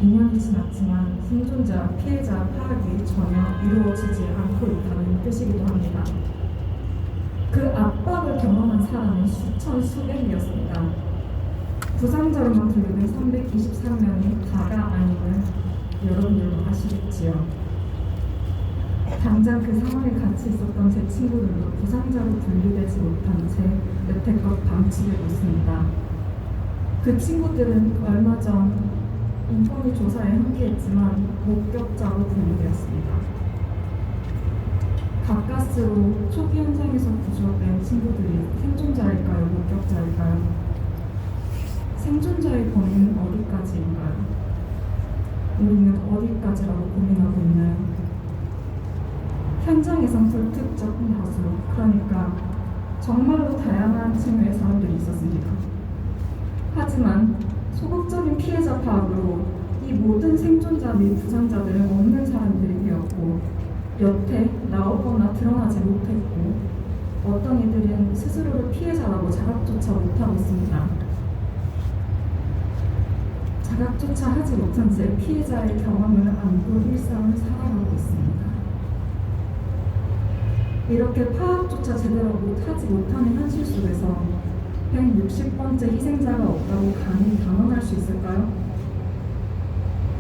2년이 지났지만 생존자, 피해자 파악이 전혀 이루어지지 않고 있다는 뜻이기도 합니다. 그 압박을 경험한 사람은 수천, 수백이었습니다. 부상자로만 분류된 323명이 다가 아님을 여러분들도 아시겠지요. 당장 그 상황에 같이 있었던 제 친구들도 부상자로 분류되지 못한 채 여태껏 방치되고 있습니다. 그 친구들은 얼마 전 인권위 조사에 함께했지만 목격자로 분류되었습니다. 가까스로 초기 현장에서 구조된 친구들이 생존자일까요? 목격자일까요? 생존자의 범위는 어디까지인가요? 우리는 어디까지라고 고민하고 있나요? 현장에선 불특정 다수, 그러니까 정말로 다양한 층의 사람들이 있었습니다. 하지만 소극적인 피해자 파악으로 이 모든 생존자 및 부상자들은 없는 사람들이 되었고, 여태 나오거나 드러나지 못했고, 어떤 이들은 스스로를 피해자라고 자각조차 못하고 있습니다. 자각조차 하지 못한 채 피해자의 경험을 안고 일상을 살아가고 있습니다. 이렇게 파악조차 제대로 하지 못하는 현실 속에서 160번째 희생자가 없다고 감히 단언할 수 있을까요?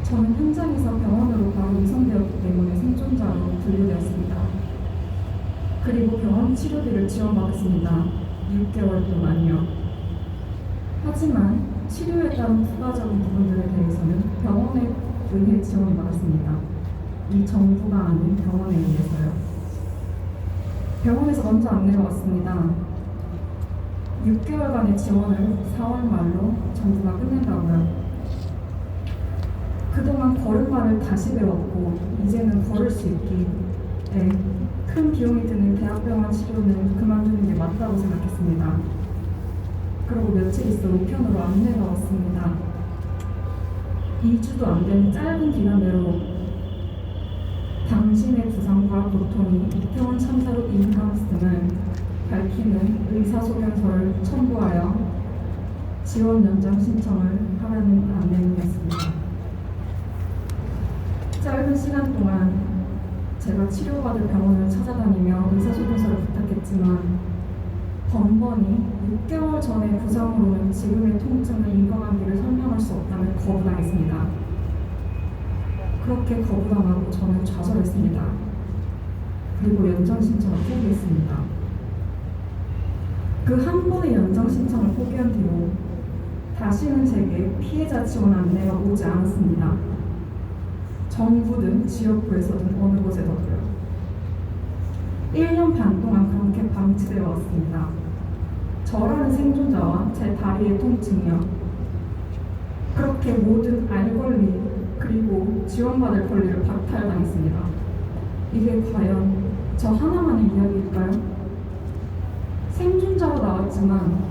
저는 현장에서 병원으로 바로 이송되었기 때문에 생존자로 분류되었습니다. 그리고 병원 치료비를 지원받았습니다. 6개월 동안요. 하지만 치료에 따른 부가적인 부분들에 대해서는 병원에 의해 지원을 받았습니다. 이 정부가 아닌 병원에 의해서요. 병원에서 먼저 안내가 왔습니다. 6개월간의 지원을 4월 말로 정부가 끝낸다고요. 그동안 걸음마를 다시 배웠고 이제는 걸을 수 있기에 큰 비용이 드는 대학병원 치료는 그만두는 게 맞다고 생각했습니다. 그리고 며칠 있어 우편으로 안내가 왔습니다. 2주도 안 되는 짧은 기간 내로 당신의 부상과 고통이 이태원 참사로 인하였음을 밝히는 의사소견서를 첨부하여 지원 연장 신청을 하라는 안내문이었습니다. 짧은 시간 동안 제가 치료받을 병원을 찾아다니며 의사소견서를 부탁했지만 번번이 6개월 전의 부상으로는 지금의 통증을 인과관계를 설명할 수 없다며 거부당했습니다. 그렇게 거부당하고 저는 좌절했습니다. 그리고 연장 신청을 포기했습니다. 그 한 번의 연장 신청을 포기한 뒤로 다시는 제게 피해자 지원 안내가 오지 않았습니다. 정부든 지역구에서든 어느 곳에서도요. 1년 반 동안 그렇게 방치되어 왔습니다. 저라는 생존자와 제 다리의 통증이요. 그렇게 모든 알 권리 그리고 지원받을 권리를 박탈당했습니다. 이게 과연 저 하나만의 이야기일까요? 생존자로 나왔지만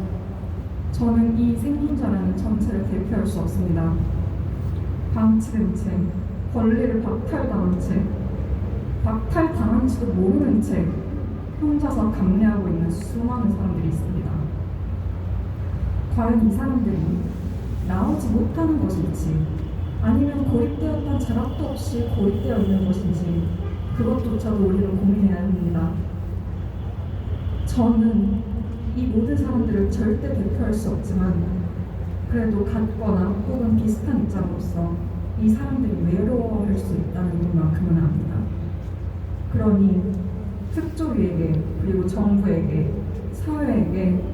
저는 이 생존자라는 전체를 대표할 수 없습니다. 방치된 채, 권리를 박탈당한지도 모르는 채 혼자서 감내하고 있는 수많은 사람들이 있습니다. 과연 이 사람들이 나오지 못하는 것일지, 아니면 고립되었던 자각도 없이 고립되어 있는 것인지, 그것조차도 우리는 고민해야 합니다. 저는 이 모든 사람들을 절대 대표할 수 없지만 그래도 같거나 혹은 비슷한 입장으로서 이 사람들이 외로워할 수 있다는 것만큼은 압니다. 그러니 특조위에게 그리고 정부에게 사회에게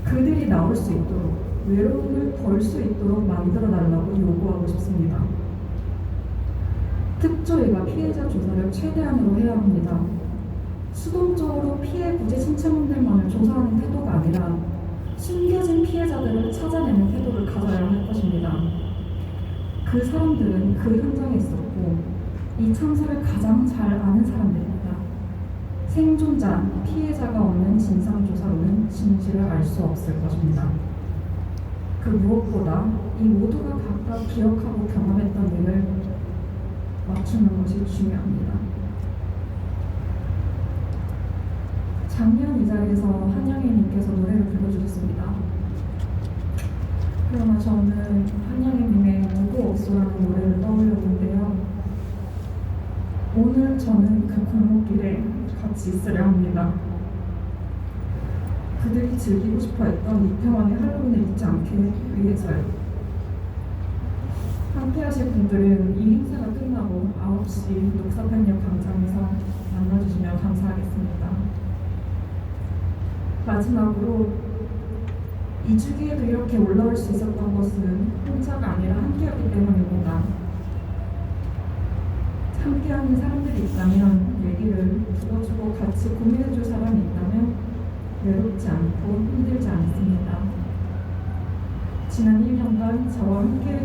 그들이 나올 수 있도록 외로움을 덜 수 있도록 만들어 달라고 요구하고 싶습니다. 특조위가 피해자 조사를 최대한으로 해야 합니다. 수동적으로 피해 구제 신청들만을 조사하는 태도가 아니라 숨겨진 피해자들을 찾아내는 태도를 가져야 할 것입니다. 그 사람들은 그 현장에 있었고 이 참사를 가장 잘 아는 사람들입니다. 생존자, 피해자가 없는 진상조사로는 진실을 알 수 없을 것입니다. 그 무엇보다 이 모두가 각각 기억하고 경험했던 일을 맞추는 것이 중요합니다. 작년 이 자리에서 한영애님께서 노래를 불러주셨습니다. 그러나 저는 한영애님의 누구 없소 없어라는 노래를 떠올렸는데요. 오늘 저는 그 골목길에 같이 있으려 합니다. 그들이 즐기고 싶어 했던 이태원의 할로윈을 잊지 않기 위해서요. 함께 하실 분들은 이 행사가 끝나고 9시 녹사평역 광장에서 만나주시면 감사하겠습니다. 마지막으로 2주기에도 이렇게 올라올 수 있었던 것은 혼자가 아니라 함께였기 때문입니다. 함께하는 사람들이 있다면, 얘기를 들어주고 같이 고민해줄 사람이 있다면 외롭지 않고 힘들지 않습니다. 지난 1년간 저와 함께